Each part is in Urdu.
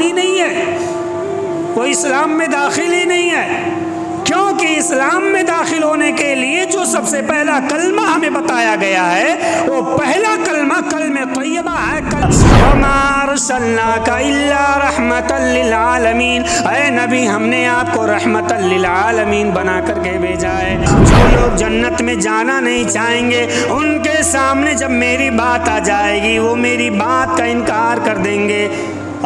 مسلمان ہی نہیں ہے، وہ اسلام میں داخل ہی نہیں ہے، کیونکہ اسلام میں داخل ہونے کے لیے جو سب سے پہلا کلمہ ہمیں بتایا گیا ہے وہ پہلا کلمہ کلمہ طیبہ ہے۔ وَمَا أَرْسَلْنَاكَ إِلَّا رَحْمَةً لِّلْعَالَمِينَ، اے نبی ہم نے آپ کو رحمت للعالمین بنا کر کے بھیجا ہے۔ جو لوگ جنت میں جانا نہیں چاہیں گے ان کے سامنے جب میری بات آ جائے گی وہ میری بات کا انکار کر دیں گے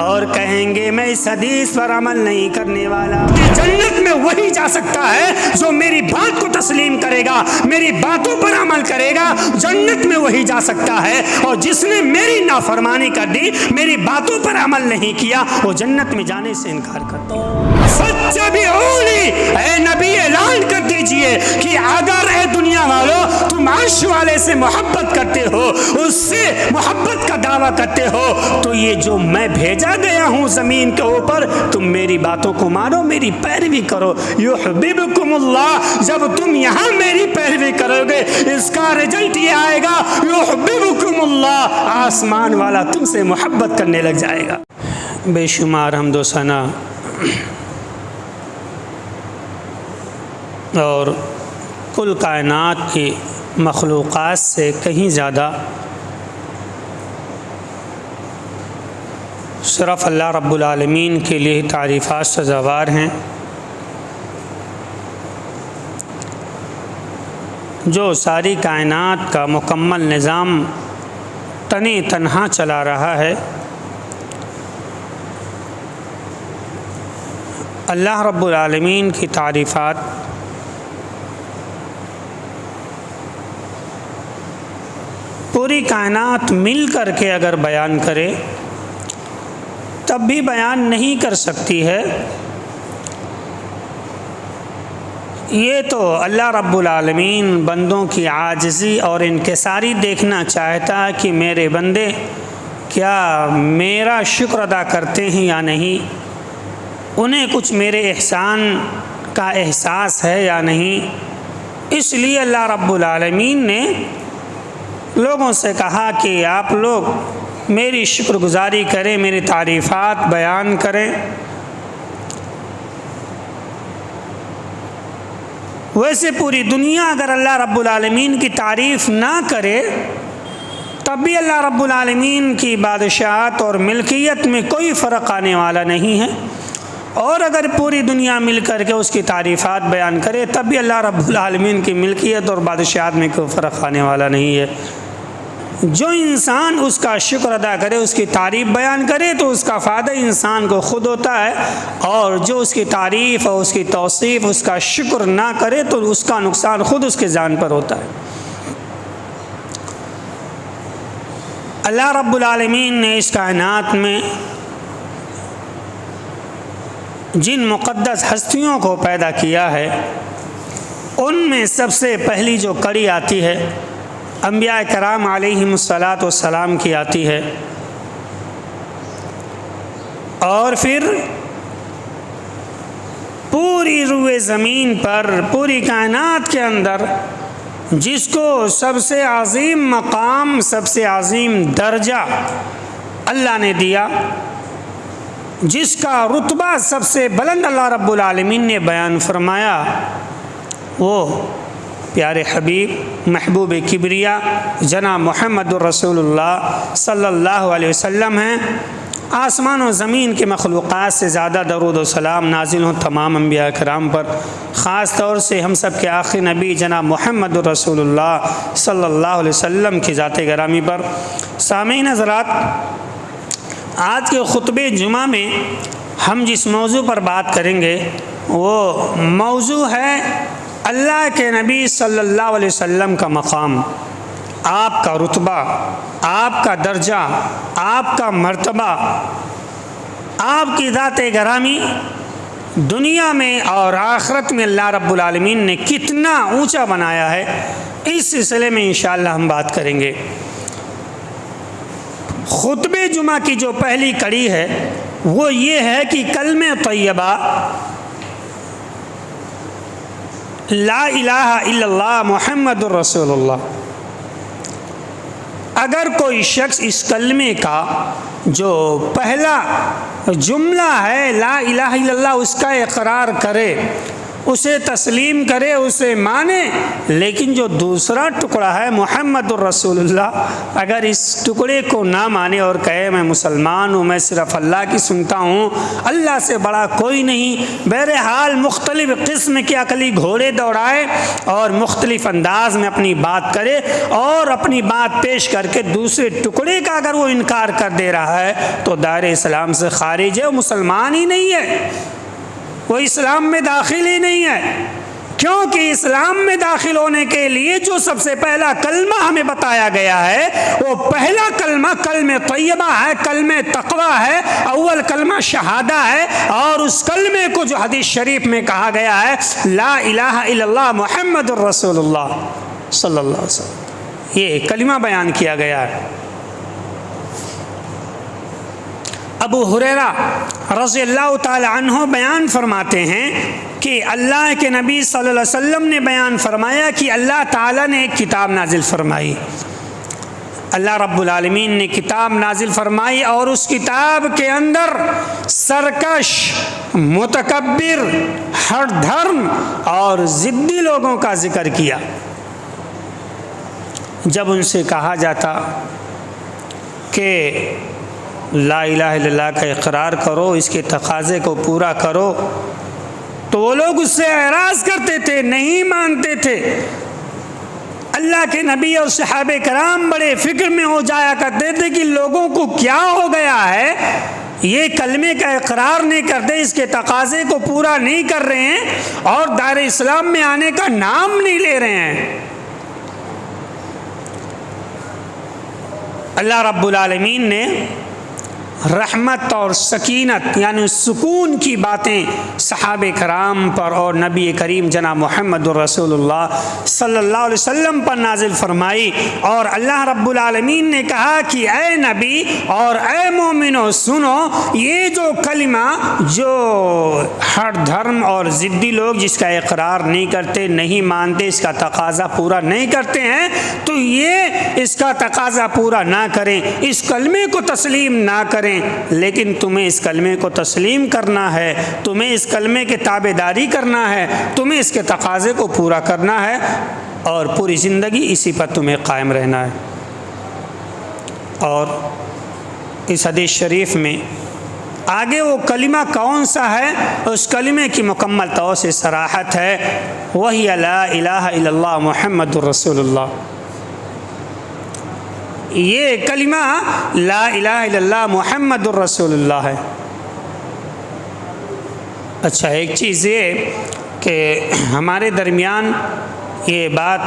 اور کہیں گے میں اس حدیث پر عمل نہیں کرنے والا۔ جنت میں وہی جا سکتا ہے جو میری بات کو تسلیم کرے گا، میری باتوں پر عمل کرے گا، جنت میں وہی جا سکتا ہے، اور جس نے میری نافرمانی کر دی، میری باتوں پر عمل نہیں کیا، وہ جنت میں جانے سے انکار کر دیا۔ فَاتَّبِعُونِی، اے نبی اعلان کر دیجئے کہ اگر اے دنیا والوں تم عرش والے سے محبت کرتے ہو، اس سے محبت کا دعویٰ کرتے ہو، تو یہ جو میں بھیجا گیا ہوں زمین کے اوپر تم میری باتوں کو مانو، میری پیروی کرو۔ یحببکم اللہ، جب تم یہاں میری پیروی کرو گے اس کا رزلٹ یہ آئے گا یحببکم اللہ، آسمان والا تم سے محبت کرنے لگ جائے گا۔ بے شمار حمد و ثنا اور کل کائنات کی مخلوقات سے کہیں زیادہ صرف اللہ رب العالمین کے لیے تعریفات سزاوار ہیں، جو ساری کائنات کا مکمل نظام تنی تنہا چلا رہا ہے۔ اللہ رب العالمین کی تعریفات پوری کائنات مل کر کے اگر بیان کرے تب بھی بیان نہیں کر سکتی ہے۔ یہ تو اللہ رب العالمین بندوں کی عاجزی اور انکساری دیکھنا چاہتا ہے کہ میرے بندے کیا میرا شکر ادا کرتے ہیں یا نہیں، انہیں کچھ میرے احسان کا احساس ہے یا نہیں۔ اس لیے اللہ رب العالمین نے لوگوں سے کہا کہ آپ لوگ میری شکر گزاری کریں، میری تعریفات بیان کریں۔ ویسے پوری دنیا اگر اللہ رب العالمین کی تعریف نہ کرے تب بھی اللہ رب العالمین کی بادشاہت اور ملکیت میں کوئی فرق آنے والا نہیں ہے، اور اگر پوری دنیا مل کر کے اس کی تعریفات بیان کرے تب بھی اللہ رب العالمین کی ملکیت اور بادشاہت میں کوئی فرق آنے والا نہیں ہے۔ جو انسان اس کا شکر ادا کرے، اس کی تعریف بیان کرے تو اس کا فائدہ انسان کو خود ہوتا ہے، اور جو اس کی تعریف اور اس کی توصیف، اس کا شکر نہ کرے تو اس کا نقصان خود اس کے جان پر ہوتا ہے۔ اللہ رب العالمین نے اس کائنات میں جن مقدس ہستیوں کو پیدا کیا ہے ان میں سب سے پہلی جو کڑی آتی ہے انبیاء کرام علیہم الصلاۃ والسلام کی آتی ہے، اور پھر پوری روئے زمین پر، پوری کائنات کے اندر جس کو سب سے عظیم مقام، سب سے عظیم درجہ اللہ نے دیا، جس کا رتبہ سب سے بلند اللہ رب العالمین نے بیان فرمایا، وہ پیارے حبیب محبوب کبریا جناب محمد الرسول اللہ صلی اللہ علیہ وسلم ہیں۔ آسمان و زمین کے مخلوقات سے زیادہ درود و سلام نازل ہوں تمام انبیاء کرام پر، خاص طور سے ہم سب کے آخری نبی جناب محمد الرسول اللہ صلی اللہ علیہ وسلم کی ذات گرامی پر۔ سامعین حضرات، آج کے خطبہ جمعہ میں ہم جس موضوع پر بات کریں گے وہ موضوع ہے اللہ کے نبی صلی اللہ علیہ وسلم کا مقام، آپ کا رتبہ، آپ کا درجہ، آپ کا مرتبہ، آپ کی ذات گرامی دنیا میں اور آخرت میں اللہ رب العالمین نے کتنا اونچا بنایا ہے، اس سلسلے میں انشاءاللہ ہم بات کریں گے۔ خطبہ جمعہ کی جو پہلی کڑی ہے وہ یہ ہے کہ کلمہ طیبہ لا الہ الا اللہ محمد الرسول اللہ، اگر کوئی شخص اس کلمے کا جو پہلا جملہ ہے لا الہ الا اللہ، اس کا اقرار کرے، اسے تسلیم کرے، اسے مانے، لیکن جو دوسرا ٹکڑا ہے محمد الرسول اللہ، اگر اس ٹکڑے کو نہ مانے اور کہے میں مسلمان ہوں، میں صرف اللہ کی سنتا ہوں، اللہ سے بڑا کوئی نہیں، بہرحال مختلف قسم کے عقلی گھوڑے دوڑائے اور مختلف انداز میں اپنی بات کرے اور اپنی بات پیش کر کے دوسرے ٹکڑے کا اگر وہ انکار کر دے رہا ہے تو دائرہ اسلام سے خارج ہے، وہ مسلمان ہی نہیں ہے، وہ اسلام میں داخل ہی نہیں ہے، کیونکہ اسلام میں داخل ہونے کے لیے جو سب سے پہلا کلمہ ہمیں بتایا گیا ہے وہ پہلا کلمہ کلمہ طیبہ ہے، کلمہ تقوی ہے، اول کلمہ شہادہ ہے، اور اس کلمے کو جو حدیث شریف میں کہا گیا ہے لا الہ الا اللہ محمد الرسول اللہ صلی اللہ علیہ وسلم، یہ کلمہ بیان کیا گیا ہے۔ ابو ہریرہ رضی اللہ تعالی عنہ بیان فرماتے ہیں کہ اللہ کے نبی صلی اللہ علیہ وسلم نے بیان فرمایا کہ اللہ تعالیٰ نے ایک کتاب نازل فرمائی، اللہ رب العالمین نے کتاب نازل فرمائی اور اس کتاب کے اندر سرکش، متکبر، ہٹ دھرم اور ضدی لوگوں کا ذکر کیا۔ جب ان سے کہا جاتا کہ لا الہ الا اللہ کا اقرار کرو، اس کے تقاضے کو پورا کرو، تو وہ لوگ اس سے اعراض کرتے تھے، نہیں مانتے تھے۔ اللہ کے نبی اور صحابہ کرام بڑے فکر میں ہو جایا کرتے تھے کہ لوگوں کو کیا ہو گیا ہے، یہ کلمے کا اقرار نہیں کرتے، اس کے تقاضے کو پورا نہیں کر رہے ہیں اور دائرہ اسلام میں آنے کا نام نہیں لے رہے ہیں۔ اللہ رب العالمین نے رحمت اور سکینت یعنی سکون کی باتیں صحابہ کرام پر اور نبی کریم جناب محمد الرسول اللہ صلی اللہ علیہ وسلم پر نازل فرمائی، اور اللہ رب العالمین نے کہا کہ اے نبی اور اے مومنو سنو، یہ جو کلمہ جو ہر دھرم اور ضدی لوگ جس کا اقرار نہیں کرتے، نہیں مانتے، اس کا تقاضا پورا نہیں کرتے ہیں، تو یہ اس کا تقاضا پورا نہ کریں، اس کلمے کو تسلیم نہ کریں، لیکن تمہیں اس کلمے کو تسلیم کرنا ہے، تمہیں اس کلمے کے تابع داری کرنا ہے، تمہیں اس کے تقاضے کو پورا کرنا ہے اور پوری زندگی اسی پر تمہیں قائم رہنا ہے۔ اور اس حدیث شریف میں آگے وہ کلمہ کون سا ہے، اس کلمے کی مکمل طور سے صراحت ہے، وہی لا الہ الا اللہ محمد الرسول اللہ۔ یہ کلمہ لا الہ الا اللہ محمد الرسول اللہ ہے۔ اچھا، ایک چیز یہ کہ ہمارے درمیان یہ بات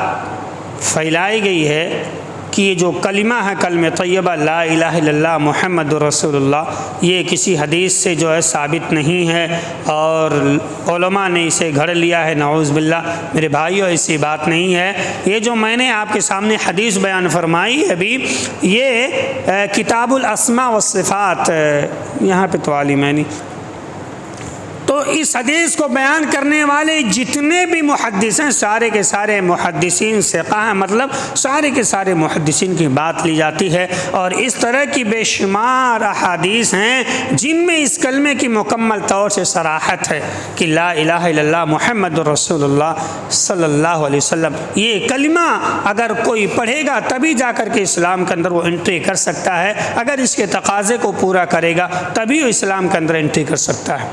پھیلائی گئی ہے کہ یہ جو کلمہ ہے کلمہ طیبہ لا الہ الا اللہ محمد رسول اللہ، یہ کسی حدیث سے جو ہے ثابت نہیں ہے اور علماء نے اسے گھڑ لیا ہے، نعوذ باللہ۔ میرے بھائیو، ایسی بات نہیں ہے۔ یہ جو میں نے آپ کے سامنے حدیث بیان فرمائی ابھی، یہ کتاب الاسماء والصفات، یہاں پہ تو عالم ہے نہیں، تو اس حدیث کو بیان کرنے والے جتنے بھی محدث ہیں سارے کے سارے محدثین ثقہ ہیں، مطلب سارے کے سارے محدثین کی بات لی جاتی ہے، اور اس طرح کی بے شمار احادیث ہیں جن میں اس کلمے کی مکمل طور سے صراحت ہے کہ لا الہ الا اللہ محمد رسول اللہ صلی اللہ علیہ وسلم۔ یہ کلمہ اگر کوئی پڑھے گا تبھی جا کر کے اسلام کے اندر وہ انٹری کر سکتا ہے، اگر اس کے تقاضے کو پورا کرے گا تبھی وہ اسلام کے اندر انٹری کر سکتا ہے۔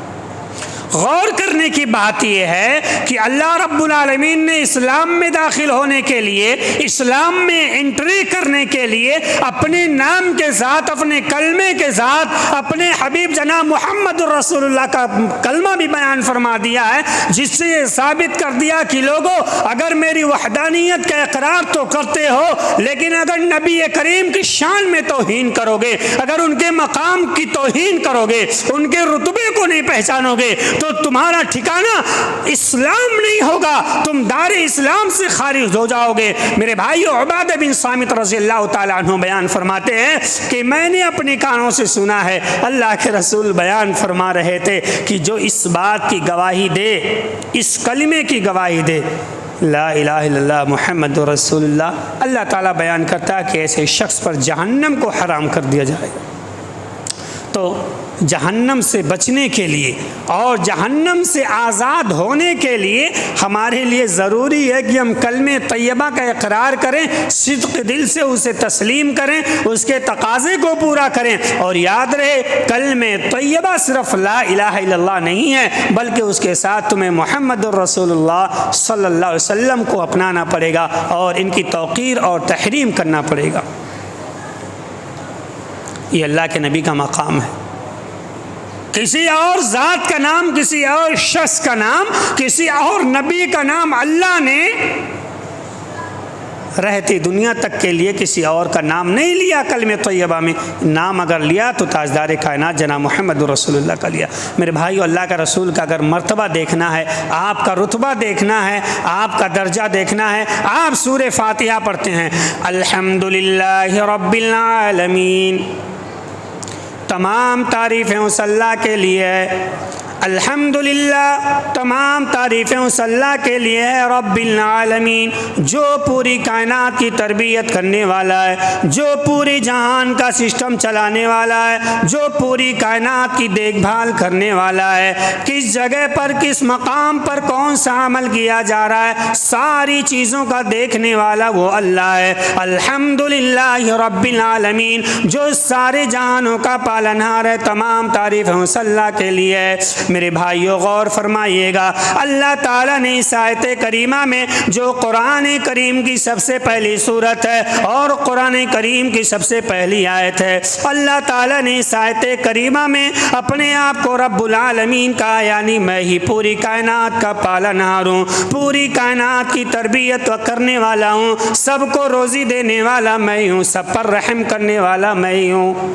غور کرنے کی بات یہ ہے کہ اللہ رب العالمین نے اسلام میں داخل ہونے کے لیے، اسلام میں انٹری کرنے کے لیے اپنے نام کے ساتھ، اپنے کلمے کے ساتھ، اپنے حبیب جناب محمد الرسول اللہ کا کلمہ بھی بیان فرما دیا ہے، جس سے یہ ثابت کر دیا کہ لوگوں اگر میری وحدانیت کا اقرار تو کرتے ہو، لیکن اگر نبی کریم کی شان میں توہین کرو گے، اگر ان کے مقام کی توہین کرو گے، ان کے رتبے کو نہیں پہچانو گے، تو تمہارا ٹھکانہ اسلام نہیں ہوگا، تم دار اسلام سے خارج ہو جاؤ گے۔ میرے بھائیو، عبادہ بن صامت رضی اللہ تعالیٰ عنہ بیان فرماتے ہیں کہ میں نے اپنے کانوں سے سنا ہے، اللہ کے رسول بیان فرما رہے تھے کہ جو اس بات کی گواہی دے، اس کلمے کی گواہی دے لا الہ الا اللہ محمد رسول اللہ، اللہ تعالیٰ بیان کرتا ہے کہ ایسے شخص پر جہنم کو حرام کر دیا جائے گا۔ تو جہنم سے بچنے کے لیے اور جہنم سے آزاد ہونے کے لیے ہمارے لیے ضروری ہے کہ ہم کلمہ طیبہ کا اقرار کریں، صدق دل سے اسے تسلیم کریں، اس کے تقاضے کو پورا کریں۔ اور یاد رہے کلمہ طیبہ صرف لا الہ الا اللہ نہیں ہے، بلکہ اس کے ساتھ تمہیں محمد الرسول اللہ صلی اللہ علیہ وسلم کو اپنانا پڑے گا اور ان کی توقیر اور تحریم کرنا پڑے گا۔ یہ اللہ کے نبی کا مقام ہے۔ کسی اور ذات کا نام، کسی اور شخص کا نام، کسی اور نبی کا نام اللہ نے رہتی دنیا تک کے لیے کسی اور کا نام نہیں لیا۔ کلمہ طیبہ میں نام اگر لیا تو تاجدار کائنات جناب محمد رسول اللہ کا لیا۔ میرے بھائیو، اللہ کا رسول کا اگر مرتبہ دیکھنا ہے، آپ کا رتبہ دیکھنا ہے، آپ کا درجہ دیکھنا ہے، آپ سورہ فاتحہ پڑھتے ہیں، الحمدللہ رب العالمین، تمام تعریفیں اس اللہ کے لیے ہے۔ الحمدللہ، تمام تعریفیں اس اللہ کے لیے ہے، رب العالمین، جو پوری کائنات کی تربیت کرنے والا ہے، جو پوری جہان کا سسٹم چلانے والا ہے، جو پوری کائنات کی دیکھ بھال کرنے والا ہے، کس جگہ پر کس مقام پر کون سا عمل کیا جا رہا ہے، ساری چیزوں کا دیکھنے والا وہ اللہ ہے۔ الحمدللہ رب العالمین، جو سارے جہانوں کا پالنہار ہے، تمام تعریفیں اس اللہ کے لیے ہے۔ میرے بھائیو غور فرمائیے گا، اللہ تعالیٰ نے اس آیت کریمہ میں جو قرآن کریم کی سب سے پہلی صورت ہے اور قرآن کریم کی سب سے پہلی آیت ہے، اللہ تعالیٰ نے اس آیت کریمہ میں اپنے آپ کو رب العالمین کہا، یعنی میں ہی پوری کائنات کا پالنہار ہوں، پوری کائنات کی تربیت کرنے والا ہوں، سب کو روزی دینے والا میں ہوں، سب پر رحم کرنے والا میں ہوں۔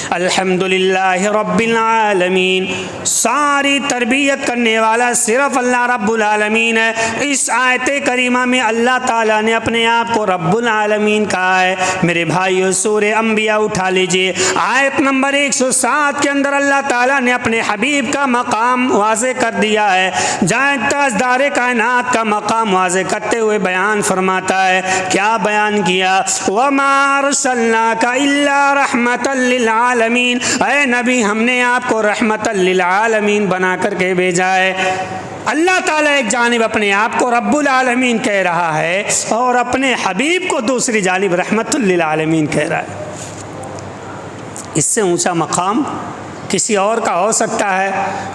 الحمدللہ رب العالمین، ساری تربیت کرنے والا صرف اللہ رب العالمین ہے۔ اس آیت کریمہ میں اللہ تعالیٰ نے اپنے آپ کو رب العالمین کہا ہے۔ میرے بھائیو، سورہ انبیاء اٹھا لیجئے، آیت نمبر 107 کے اندر اللہ تعالیٰ نے اپنے حبیب کا مقام واضح کر دیا ہے، جہاں تاجدار کائنات کا مقام واضح کرتے ہوئے بیان فرماتا ہے۔ کیا بیان کیا؟ وَمَا أَرْسَلْنَاكَ إِلَّا رَحْمَةً لِلْعَالَمِينَ، اے نبی ہم نے آپ کو رحمت للعالمین بنا کر کے بھیجا ہے۔ اللہ تعالیٰ ایک جانب اپنے آپ کو رب العالمین کہہ رہا ہے اور اپنے حبیب کو دوسری جانب رحمت للعالمین کہہ رہا ہے۔ اس سے اونچا مقام کسی اور کا ہو سکتا ہے؟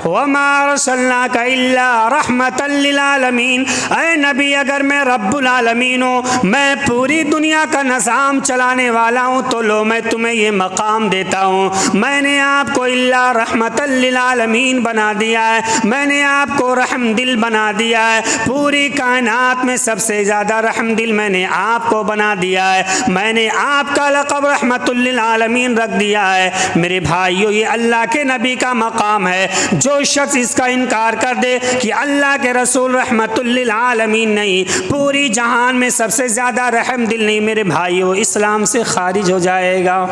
وَمَا أَرْسَلْنَاكَ إِلَّا رَحْمَةً لِلْعَالَمِينَ، اے نبی اگر میں رب العالمین ہوں، میں پوری دنیا کا نظام چلانے والا ہوں، تو لو میں تمہیں یہ مقام دیتا ہوں، میں نے آپ کو إِلَّا رَحْمَةً لِلْعَالَمِينَ بنا دیا ہے، میں نے آپ کو رحم دل بنا دیا ہے، پوری کائنات میں سب سے زیادہ رحم دل میں نے آپ کو بنا دیا ہے، میں نے آپ کا لقب رحمت للعالمین رکھ دیا ہے۔ میرے بھائیو، یہ اللہ کے نبی کا مقام ہے۔ جو شخص اس کا انکار کر دے کہ اللہ کے رسول رحمت للعالمین نہیں، پوری جہان میں سب سے زیادہ رحم دل نہیں، میرے بھائیو اسلام سے خارج ہو جائے گا۔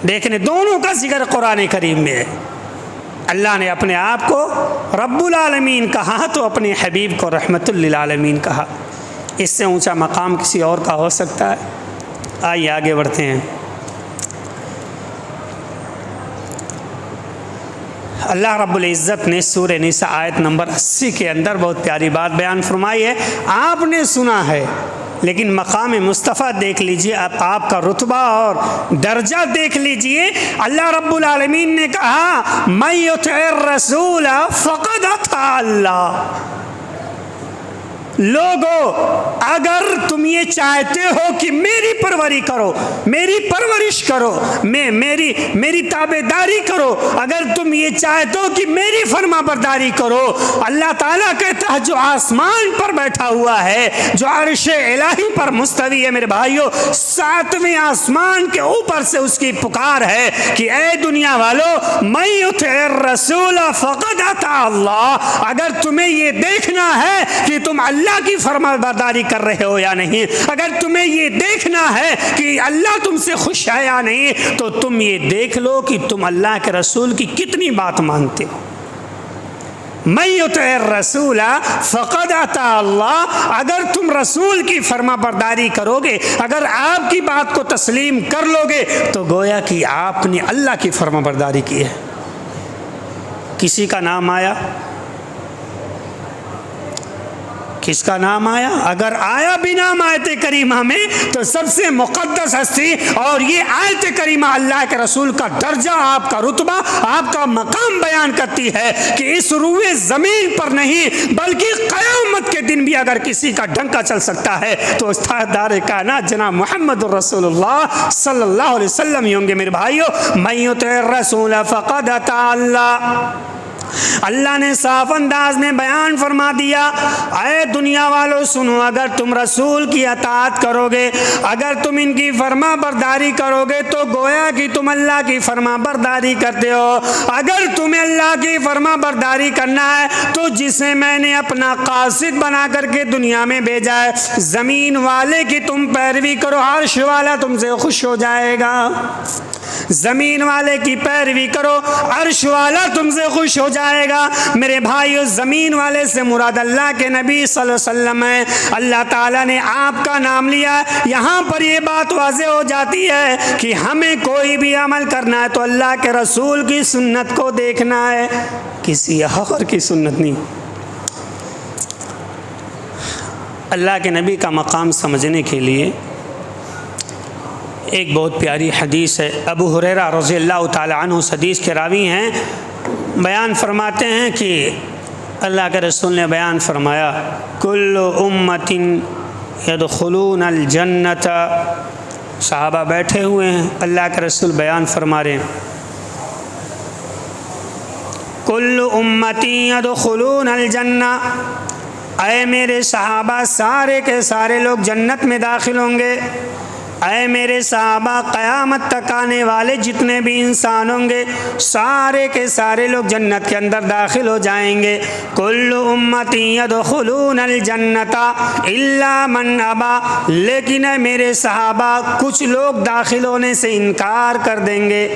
دیکھنے دونوں کا ذکر قرآن کریم میں ہے۔ اللہ نے اپنے آپ کو رب العالمین کہا تو اپنے حبیب کو رحمت للعالمین کہا۔ اس سے اونچا مقام کسی اور کا ہو سکتا ہے؟ آئیے آگے بڑھتے ہیں۔ اللہ رب العزت نے سورہ نساء آیت نمبر 80 کے اندر بہت پیاری بات بیان فرمائی ہے۔ آپ نے سنا ہے، لیکن مقام مصطفیٰ دیکھ لیجئے، آپ کا رتبہ اور درجہ دیکھ لیجئے۔ اللہ رب العالمین نے کہا مَن یُطِعِ الرَّسُولَ فَقَدْ اطاع اللہ۔ لوگو، اگر تم یہ چاہتے ہو کہ میری پروری کرو، میری پرورش کرو، میری تابعداری کرو، اگر تم یہ چاہتے ہو کہ میری فرما برداری کرو، اللہ تعالیٰ کہتا ہے جو آسمان پر بیٹھا ہوا ہے، جو عرش الہی پر مستوی ہے، میرے بھائیو 7ویں آسمان کے اوپر سے اس کی پکار ہے کہ اے دنیا والو، مَن یُطِعِ الرَّسُولَ فَقَدْ اطاع اللہ۔ اگر تمہیں یہ دیکھنا ہے کہ تم اللہ کی فرما برداری کر رہے ہو یا نہیں، اگر تمہیں یہ دیکھنا ہے کہ اللہ تم سے خوش ہے یا نہیں، تو تم یہ دیکھ لو کہ تم اللہ کے رسول کی کتنی بات مانتے ہو۔ من یطع الرسول فقد اطاع اللہ، اگر تم رسول کی فرما برداری کرو گے، اگر آپ کی بات کو تسلیم کر لو گے تو گویا کہ آپ نے اللہ کی فرما برداری کی ہے۔ کسی کا نام آیا؟ کس کا نام آیا؟ اگر آیا بھی نام آیت کریمہ میں تو سب سے مقدس ہستی، اور یہ آیت کریمہ اللہ کے رسول کا درجہ، آپ کا رتبہ، آپ کا مقام بیان کرتی ہے کہ اس روئے زمین پر نہیں بلکہ قیامت کے دن بھی اگر کسی کا ڈنکا چل سکتا ہے تو تاجدار کائنات جناب محمد الرسول اللہ صلی اللہ علیہ وسلم ہی ہوں گے۔ میرے بھائیو، من یطع الرسول فقد اطاع اللہ، اللہ نے صاف انداز میں بیان فرما دیا، اے دنیا والو سنو، اگر تم رسول کی اطاعت کرو گے، اگر تم ان کی فرما برداری کرو گے تو گویا کہ تم اللہ کی فرما برداری کرتے ہو۔ اگر تمہیں اللہ کی فرما برداری کرنا ہے تو جسے میں نے اپنا قاصد بنا کر کے دنیا میں بھیجا ہے، زمین والے کی تم پیروی کرو، عرش والا تم سے خوش ہو جائے گا۔ زمین والے کی پیروی کرو، عرش والا تم سے خوش ہو جائے گا۔ میرے بھائیو، زمین والے سے مراد اللہ کے نبی صلی اللہ علیہ وسلم ہے۔ اللہ تعالیٰ نے آپ کا نام لیا، یہاں پر یہ بات واضح ہو جاتی ہے کہ ہمیں کوئی بھی عمل کرنا ہے تو اللہ کے رسول کی سنت کو دیکھنا ہے، کسی اور کی سنت نہیں۔ اللہ کے نبی کا مقام سمجھنے کے لیے ایک بہت پیاری حدیث ہے، ابو ہریرہ رضی اللہ تعالی عنہ اس حدیث کے راوی ہیں، بیان فرماتے ہیں کہ اللہ کے رسول نے بیان فرمایا، کل امت یدخلون الجنت، صحابہ بیٹھے ہوئے ہیں، اللہ کے رسول بیان فرما رہے ہیں، کل امت یدخلون الجنہ، اے میرے صحابہ سارے کے سارے لوگ جنت میں داخل ہوں گے، اے میرے صحابہ قیامت تک آنے والے جتنے بھی انسان ہوں گے سارے کے سارے لوگ جنت کے اندر داخل ہو جائیں گے، کل امتی یدخلون الجنت الا من ابا، لیکن اے میرے صحابہ کچھ لوگ داخل ہونے سے انکار کر دیں گے۔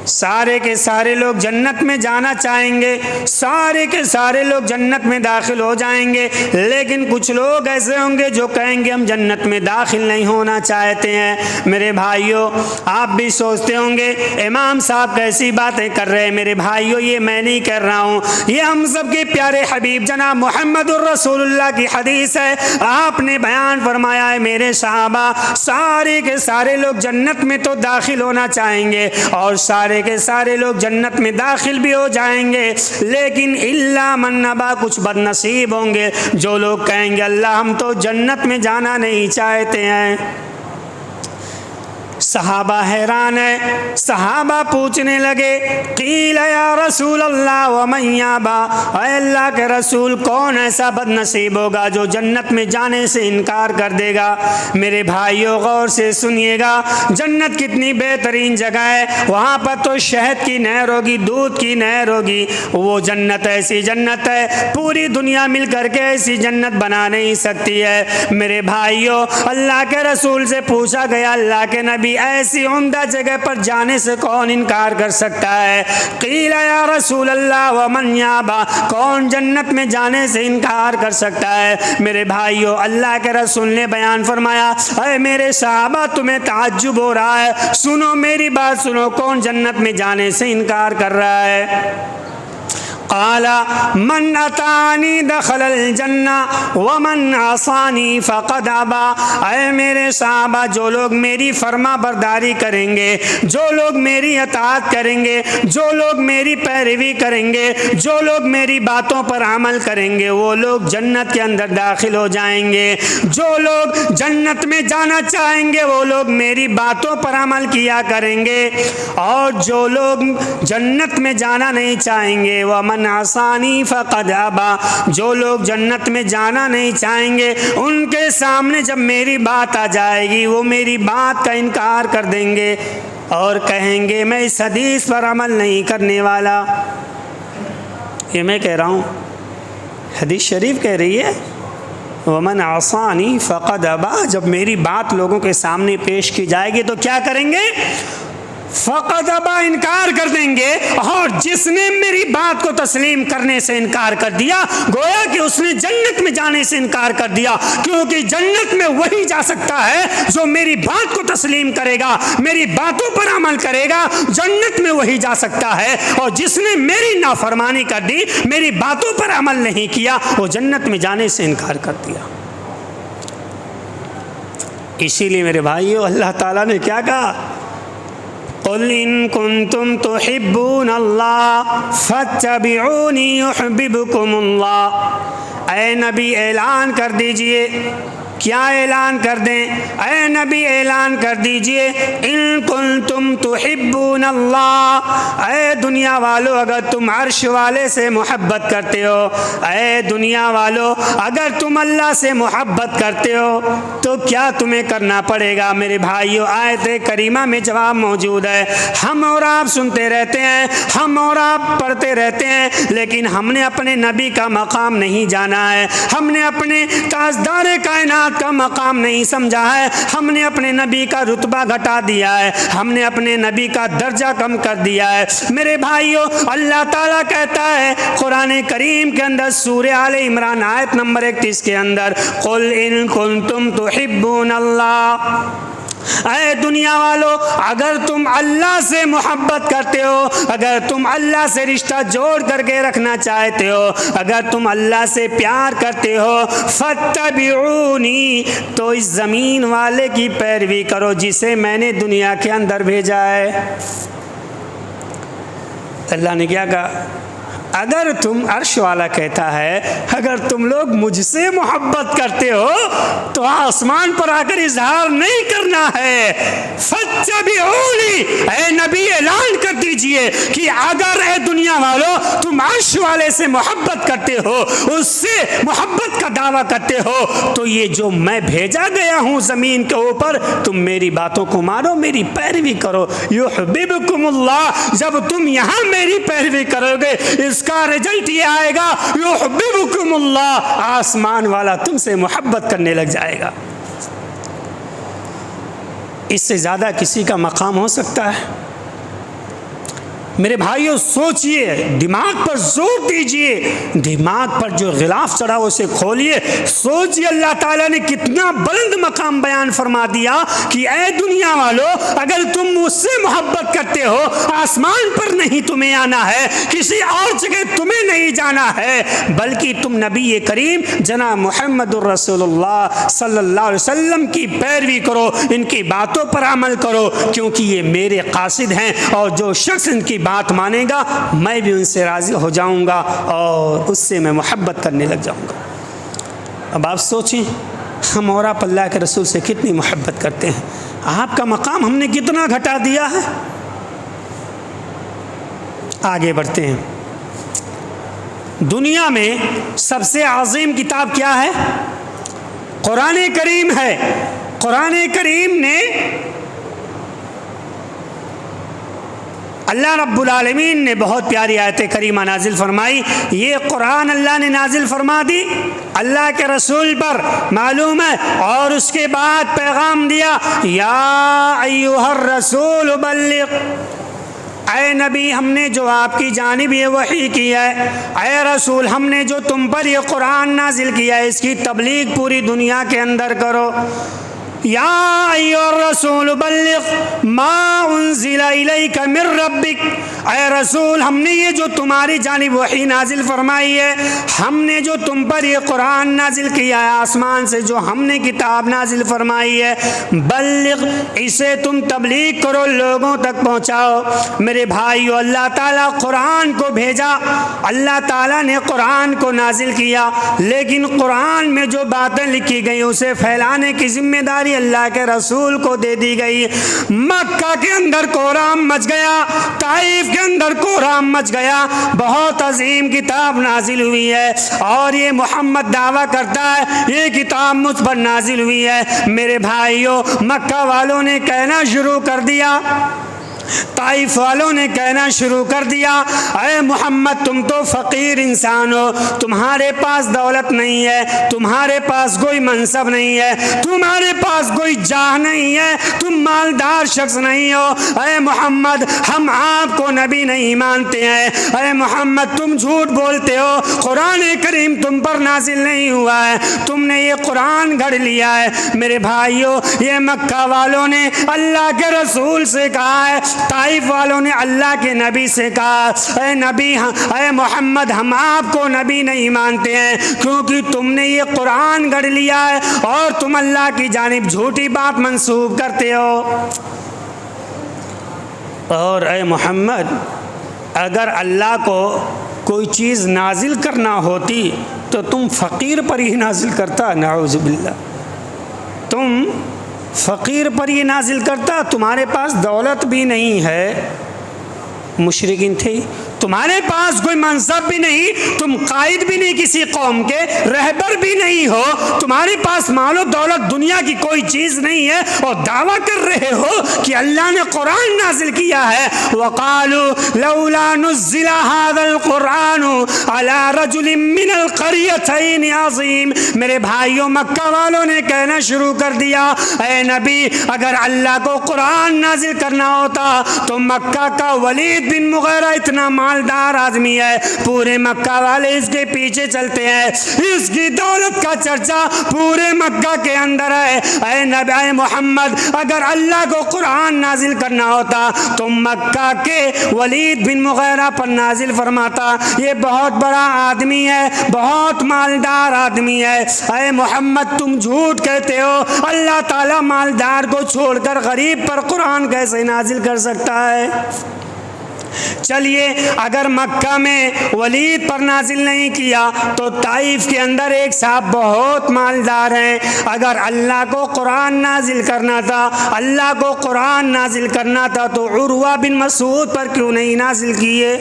سارے کے سارے لوگ جنت میں جانا چاہیں گے، سارے کے سارے لوگ جنت میں داخل ہو جائیں گے، لیکن کچھ لوگ ایسے ہوں گے جو کہیں گے ہم جنت میں داخل نہیں ہونا چاہتے ہیں۔ میرے بھائیوں، آپ بھی سوچتے ہوں گے امام صاحب کیسی باتیں کر رہے ہیں۔ میرے بھائیوں، یہ میں نہیں کر رہا ہوں، یہ ہم سب کے پیارے حبیب جناب محمد الرسول اللہ کی حدیث ہے۔ آپ نے بیان فرمایا ہے میرے صحابہ سارے کے سارے لوگ جنت میں تو داخل ہونا چاہیں گے اور سارے کے سارے لوگ جنت میں داخل بھی ہو جائیں گے، لیکن الا من ابا، کچھ بد نصیب ہوں گے جو لوگ کہیں گے اللہ ہم تو جنت میں جانا نہیں چاہتے ہیں۔ صحابہ حیران ہیں، صحابہ پوچھنے لگے قیل یا رسول اللہ ومن یابا، اے اللہ کے رسول کون ایسا بد نصیب ہوگا جو جنت میں جانے سے انکار کر دے گا؟ میرے بھائیوں غور سے سنیے گا، جنت کتنی بہترین جگہ ہے، وہاں پر تو شہد کی نہر ہوگی، دودھ کی نہر ہوگی، وہ جنت ایسی جنت ہے پوری دنیا مل کر کے ایسی جنت بنا نہیں سکتی ہے۔ میرے بھائیوں، اللہ کے رسول سے پوچھا گیا اللہ کے نبی ایسی عمدہ جگہ پر جانے سے کون انکار کر سکتا ہے؟ قیل یا رسول اللہ ومن یابا، کون جنت میں جانے سے انکار کر سکتا ہے؟ میرے بھائیوں، اللہ کے رسول نے بیان فرمایا اے میرے صحابہ تمہیں تعجب ہو رہا ہے، سنو میری بات سنو، کون جنت میں جانے سے انکار کر رہا ہے؟ قال من اتانی دخل الجنہ ومن عصانی فقد ابا، اے میرے صحابہ جو لوگ میری فرما برداری کریں گے، جو لوگ میری اطاعت کریں گے، جو لوگ میری پیروی کریں گے، جو لوگ میری باتوں پر عمل کریں گے وہ لوگ جنت کے اندر داخل ہو جائیں گے۔ جو لوگ جنت میں جانا چاہیں گے وہ لوگ میری باتوں پر عمل کیا کریں گے، اور جو لوگ جنت میں جانا نہیں چاہیں گے ومن عصانی فقد ابا، جو لوگ جنت میں جانا نہیں چاہیں گے ان کے سامنے جب میری بات آ جائے گی وہ میری بات کا انکار کر دیں گے اور کہیں گے میں اس حدیث پر عمل نہیں کرنے والا۔ یہ میں کہہ رہا ہوں، حدیث شریف کہہ رہی ہے ومن عصانی فقد ابا، جب میری بات لوگوں کے سامنے پیش کی جائے گی تو کیا کریں گے؟ فقط ابا انکار کر دیں گے، اور جس نے میری بات کو تسلیم کرنے سے انکار کر دیا گویا کہ اس نے جنت میں جانے سے انکار کر دیا، کیونکہ جنت میں وہی جا سکتا ہے جو میری بات کو تسلیم کرے گا، میری باتوں پر عمل کرے گا، جنت میں وہی جا سکتا ہے، اور جس نے میری نافرمانی کر دی، میری باتوں پر عمل نہیں کیا، وہ جنت میں جانے سے انکار کر دیا۔ اسی لیے میرے بھائیو اللہ تعالیٰ نے کیا کہا؟ قل ان کنتم تحبون اللہ فاتبعونی یحببکم اللہ۔ اے نبی اعلان کر دیجئے، کیا اعلان کر دیں؟ اے نبی اعلان کر دیجئے، ان کنتم تحبون اللہ، اے دنیا والو اگر تم عرش والے سے محبت کرتے ہو، اے دنیا والو اگر تم اللہ سے محبت کرتے ہو تو کیا تمہیں کرنا پڑے گا؟ میرے بھائیو آیت کریمہ میں جواب موجود ہے۔ ہم اور آپ سنتے رہتے ہیں، ہم اور آپ پڑھتے رہتے ہیں، لیکن ہم نے اپنے نبی کا مقام نہیں جانا ہے، ہم نے اپنے تاجدار کائنات کا مقام نہیں سمجھا ہے، ہم نے اپنے نبی کا رتبہ گھٹا دیا ہے، ہم نے اپنے نبی کا درجہ کم کر دیا ہے۔ میرے بھائیو اللہ تعالیٰ کہتا ہے قرآن کریم کے اندر سورہ آل عمران آیت نمبر 31 کے اندر، قل ان کنتم تحبون اللہ، اے دنیا والو اگر تم اللہ سے محبت کرتے ہو، اگر تم اللہ سے رشتہ جوڑ کر کے رکھنا چاہتے ہو، اگر تم اللہ سے پیار کرتے ہو، فاتبعونی، تو اس زمین والے کی پیروی کرو جسے میں نے دنیا کے اندر بھیجا ہے۔ اللہ نے کیا کہا؟ اگر تم، عرش والا کہتا ہے اگر تم لوگ مجھ سے محبت کرتے ہو تو آسمان پر آ کر اظہار نہیں کرنا ہے، فاتبعونی، اے نبی اعلان کر دیجئے کہ اگر اے دنیا والو تم عرش والے سے محبت کرتے ہو، اس سے محبت کا دعویٰ کرتے ہو، تو یہ جو میں بھیجا گیا ہوں زمین کے اوپر تم میری باتوں کو مانو، میری پیروی کرو، یحببکم اللہ، جب تم یہاں میری پیروی کرو گے اس کا رزلٹ یہ آئے گا یحببکم اللہ، آسمان والا تم سے محبت کرنے لگ جائے گا۔ اس سے زیادہ کسی کا مقام ہو سکتا ہے؟ میرے بھائیوں سوچئے، دماغ پر زور دیجئے، دماغ پر جو غلاف چڑھا اسے کھولیے، سوچئے اللہ تعالیٰ نے کتنا بلند مقام بیان فرما دیا کہ اے دنیا والو اگر تم مجھ سے محبت کرتے ہو، آسمان پر نہیں تمہیں آنا ہے، کسی اور جگہ تمہیں نہیں جانا ہے، بلکہ تم نبی کریم جناب محمد الرسول اللہ صلی اللہ علیہ وسلم کی پیروی کرو، ان کی باتوں پر عمل کرو، کیونکہ یہ میرے قاصد ہیں، اور جو شخص ان کی بات مانے گا میں بھی ان سے راضی ہو جاؤں گا اور اس سے میں محبت کرنے لگ جاؤں گا۔ اب آپ سوچیں ہم اور آپ اللہ کے رسول سے کتنی محبت کرتے ہیں، آپ کا مقام ہم نے کتنا گھٹا دیا ہے۔ آگے بڑھتے ہیں۔ دنیا میں سب سے عظیم کتاب کیا ہے؟ قرآن کریم ہے۔ قرآن کریم نے اللہ رب العالمین نے بہت پیاری آیت کریمہ نازل فرمائی۔ یہ قرآن اللہ نے نازل فرما دی اللہ کے رسول پر، معلوم ہے، اور اس کے بعد پیغام دیا، یا ایھا الرسول بلغ، اے نبی ہم نے جو آپ کی جانب یہ وحی کی ہے، اے رسول ہم نے جو تم پر یہ قرآن نازل کیا ہے اس کی تبلیغ پوری دنیا کے اندر کرو۔ یا ایھا الرسول بلغ ما انزل الیک من ربک، اے رسول ہم نے یہ جو تمہاری جانب وحی نازل فرمائی ہے، ہم نے جو تم پر یہ قرآن نازل کیا ہے آسمان سے، جو ہم نے کتاب نازل فرمائی ہے، بلغ، اسے تم تبلیغ کرو، لوگوں تک پہنچاؤ۔ میرے بھائیو اللہ تعالیٰ قرآن کو بھیجا، اللہ تعالیٰ نے قرآن کو نازل کیا، لیکن قرآن میں جو باتیں لکھی گئی اسے پھیلانے کی ذمہ داری اللہ کے رسول کو دے دی گئی۔ مکہ کے اندر کوہرام مچ گیا، طائف کے اندر کوہرام مچ گیا، بہت عظیم کتاب نازل ہوئی ہے، اور یہ محمد دعویٰ کرتا ہے یہ کتاب مجھ پر نازل ہوئی ہے۔ میرے بھائیوں مکہ والوں نے کہنا شروع کر دیا طائف والوں نے کہنا شروع کر دیا اے محمد تم تو فقیر انسان ہو، تمہارے پاس دولت نہیں ہے، تمہارے پاس کوئی منصب نہیں ہے، تمہارے پاس کوئی جاہ نہیں ہے، تم مالدار شخص نہیں ہو، اے محمد ہم آپ کو نبی نہیں مانتے ہیں، اے محمد تم جھوٹ بولتے ہو، قرآن کریم تم پر نازل نہیں ہوا ہے، تم نے یہ قرآن گھڑ لیا ہے۔ میرے بھائیوں یہ مکہ والوں نے اللہ کے رسول سے کہا ہے، طائف والوں نے اللہ کے نبی سے کہا اے نبی اے محمد ہم آپ کو نبی نہیں مانتے ہیں کیونکہ تم نے یہ قرآن گھڑ لیا ہے اور تم اللہ کی جانب جھوٹی بات منسوب کرتے ہو۔ اور اے محمد اگر اللہ کو کوئی چیز نازل کرنا ہوتی تو تم فقیر پر ہی نازل کرتا، نعوذ باللہ، تم فقیر پر یہ نازل کرتا، تمہارے پاس دولت بھی نہیں ہے، مشرکین تھے، تمہارے پاس کوئی منصب بھی نہیں، تم قائد بھی نہیں کسی قوم کے، رہبر بھی نہیں ہو، تمہارے پاس مال و دولت دنیا کی کوئی چیز نہیں ہے اور دعویٰ کر رہے ہو کہ اللہ نے قرآن نازل کیا ہے۔ وَقَالُوا لَوْلَا نُزِّلَ هَذَا الْقُرْآنُ عَلَى رَجُلٍ مِّنَ الْقَرْيَتَيْنِ عَظِيمٍ۔ میرے بھائیوں مکہ والوں نے کہنا شروع کر دیا اے نبی اگر اللہ کو قرآن نازل کرنا ہوتا تو مکہ کا ولید بن مغیرہ اتنا مالدار آدمی ہے، پورے مکہ والے اس کے پیچھے چلتے ہیں، اس کی دولت کا چرچا پورے مکہ کے اندر ہے۔ اے نبی اے محمد اگر اللہ کو قرآن نازل کرنا ہوتا تو مکہ کے ولید بن مغیرہ پر نازل فرماتا، یہ بہت بڑا آدمی ہے، بہت مالدار آدمی ہے۔ اے محمد تم جھوٹ کہتے ہو، اللہ تعالیٰ مالدار کو چھوڑ کر غریب پر قرآن کیسے نازل کر سکتا ہے؟ چلیے اگر مکہ میں ولید پر نازل نہیں کیا تو طائف کے اندر ایک صاحب بہت مالدار ہیں، اگر اللہ کو قرآن نازل کرنا تھا، اللہ کو قرآن نازل کرنا تھا تو عروہ بن مسعود پر کیوں نہیں نازل کیے؟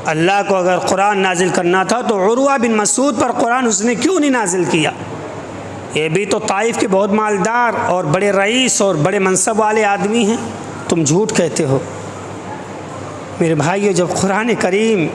اللہ کو اگر قرآن نازل کرنا تھا تو عروہ بن مسعود پر قرآن اس نے کیوں نہیں نازل کیا؟ یہ بھی تو طائف کے بہت مالدار اور بڑے رئیس اور بڑے منصب والے آدمی ہیں، تم جھوٹ کہتے ہو۔ میرے بھائیو جب قرآن کریم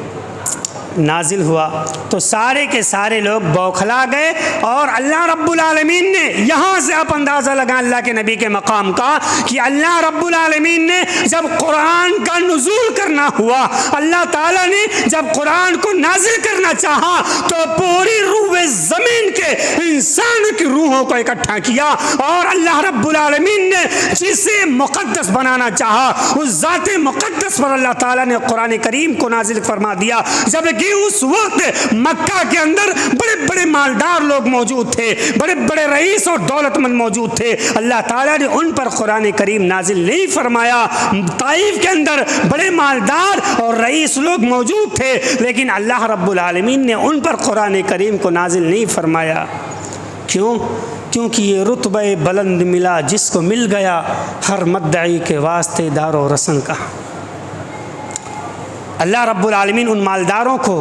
نازل ہوا تو سارے کے سارے لوگ بوکھلا گئے، اور اللہ رب العالمین نے یہاں سے آپ اندازہ لگا اللہ کے نبی کے مقام کا کہ اللہ رب العالمین نے جب قرآن کا نزول کرنا ہوا، اللہ تعالیٰ نے جب قرآن کو نازل کرنا چاہا تو پوری روح زمین کے انسان کی روحوں کو اکٹھا کیا، اور اللہ رب العالمین نے جسے مقدس بنانا چاہا اس ذات مقدس پر اللہ تعالیٰ نے قرآن کریم کو نازل فرما دیا، جبکہ اس وقت مکہ کے اندر بڑے بڑے مالدار لوگ موجود تھے، بڑے بڑے رئیس اور دولت مند موجود تھے، اللہ تعالیٰ نے ان پر قرآن کریم نازل نہیں فرمایا۔ طائف کے اندر بڑے مالدار اور رئیس لوگ موجود تھے لیکن اللہ رب العالمین نے ان پر قرآن کریم کو نازل نہیں فرمایا۔ کیوں؟ کیونکہ یہ رتبہ بلند ملا جس کو مل گیا ہر مدعی کے واسطے دار و رسن کا۔ اللہ رب العالمین ان مالداروں کو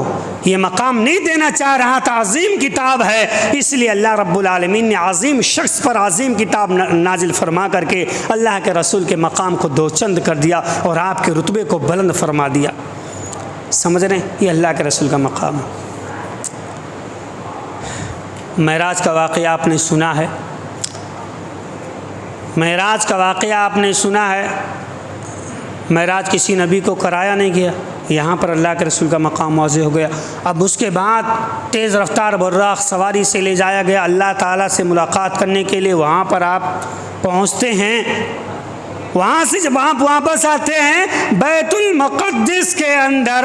یہ مقام نہیں دینا چاہ رہا تھا، عظیم کتاب ہے، اس لیے اللہ رب العالمین نے عظیم شخص پر عظیم کتاب نازل فرما کر کے اللہ کے رسول کے مقام کو دو چند کر دیا اور آپ کے رتبے کو بلند فرما دیا۔ سمجھ رہے ہیں؟ یہ اللہ کے رسول کا مقام ہے۔ معراج کا واقعہ آپ نے سنا ہے، معراج کا واقعہ آپ نے سنا ہے، معراج کسی نبی کو کرایا نہیں گیا، یہاں پر اللہ کے رسول کا مقام واضح ہو گیا۔ اب اس کے بعد تیز رفتار براق سواری سے لے جایا گیا اللہ تعالیٰ سے ملاقات کرنے کے لیے، وہاں پر آپ پہنچتے ہیں، وہاں سے جب آپ واپس آتے ہیں بیت المقدس کے اندر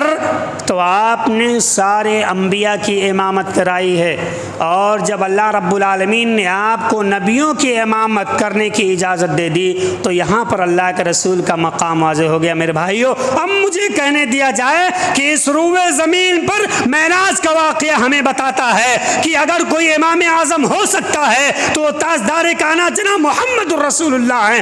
تو آپ نے سارے انبیاء کی امامت کرائی ہے، اور جب اللہ رب العالمین نے آپ کو نبیوں کی امامت کرنے کی اجازت دے دی تو یہاں پر اللہ کے رسول کا مقام واضح ہو گیا۔ میرے بھائیوں اب مجھے کہنے دیا جائے کہ اس روئے زمین پر معراج کا واقعہ ہمیں بتاتا ہے کہ اگر کوئی امام اعظم ہو سکتا ہے تو وہ تاجدار کائنات جناب محمد الرسول اللہ ہیں،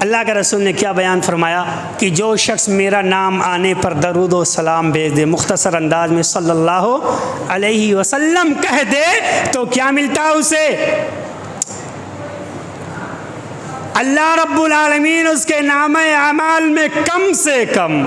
اللہ کے رسول نے کیا بیان فرمایا کہ جو شخص میرا نام آنے پر درود و سلام بھیج دے، مختصر انداز میں صلی اللہ علیہ وسلم کہہ دے، تو کیا ملتا ہے اسے؟ اللہ رب العالمین اس کے نامہ اعمال میں کم سے کم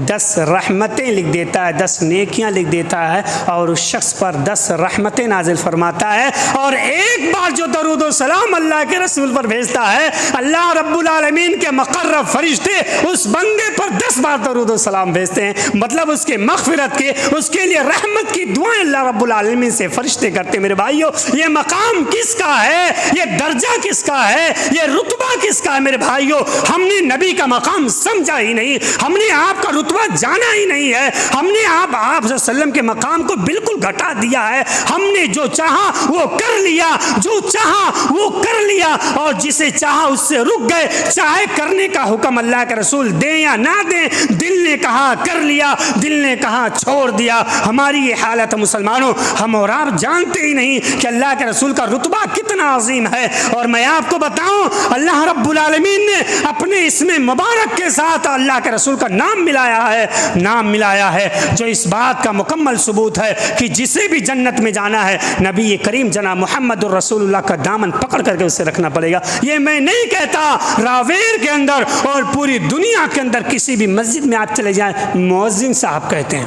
10 رحمتیں لکھ دیتا ہے، 10 نیکیاں لکھ دیتا ہے، اور اس شخص پر 10 رحمتیں نازل فرماتا ہے۔ اور ایک بار جو درود و سلام اللہ کے رسول پر بھیجتا ہے، اللہ رب العالمین کے مقرب فرشتے اس بندے پر 10 بار درود و سلام بھیجتے ہیں۔ مطلب اس کے مغفرت کے، اس کے لیے رحمت کی دعائیں اللہ رب العالمین سے فرشتے کرتے ہیں۔ میرے بھائیو، یہ مقام کس کا ہے؟ یہ درجہ کس کا ہے؟ یہ رتبہ کس کا ہے؟ میرے بھائیو، ہم نے نبی کا مقام سمجھا ہی نہیں، ہم نے آپ کا رتبہ جانا ہی نہیں ہے، ہم نے آپ صلی اللہ علیہ وسلم کے مقام کو بالکل گھٹا دیا ہے۔ ہم نے جو چاہا وہ کر لیا، جو چاہا وہ کر لیا، اور جسے چاہا اس سے رک گئے۔ چاہے کرنے کا حکم اللہ کے رسول دیں یا نہ دیں، دل نے کہا کر لیا، دل نے کہا چھوڑ دیا۔ ہماری یہ حالت ہے مسلمانوں، ہم اور آپ جانتے ہی نہیں کہ اللہ کے رسول کا رتبہ کتنا عظیم ہے۔ اور میں آپ کو بتاؤں، اللہ رب العالمین نے اپنے اسم مبارک کے ساتھ اللہ کے رسول کا نام ملایا ہے، جو اس بات کا مکمل ثبوت ہے کہ جسے بھی جنت میں جانا ہے، نبی کریم جناب محمد الرسول اللہ کا دامن پکڑ کر کے اسے رکھنا پڑے گا۔ یہ میں نہیں کہتا، راویر کے اندر اور پوری دنیا کے اندر کسی بھی مسجد میں آپ چلے جائیں، مؤذن صاحب کہتے ہیں،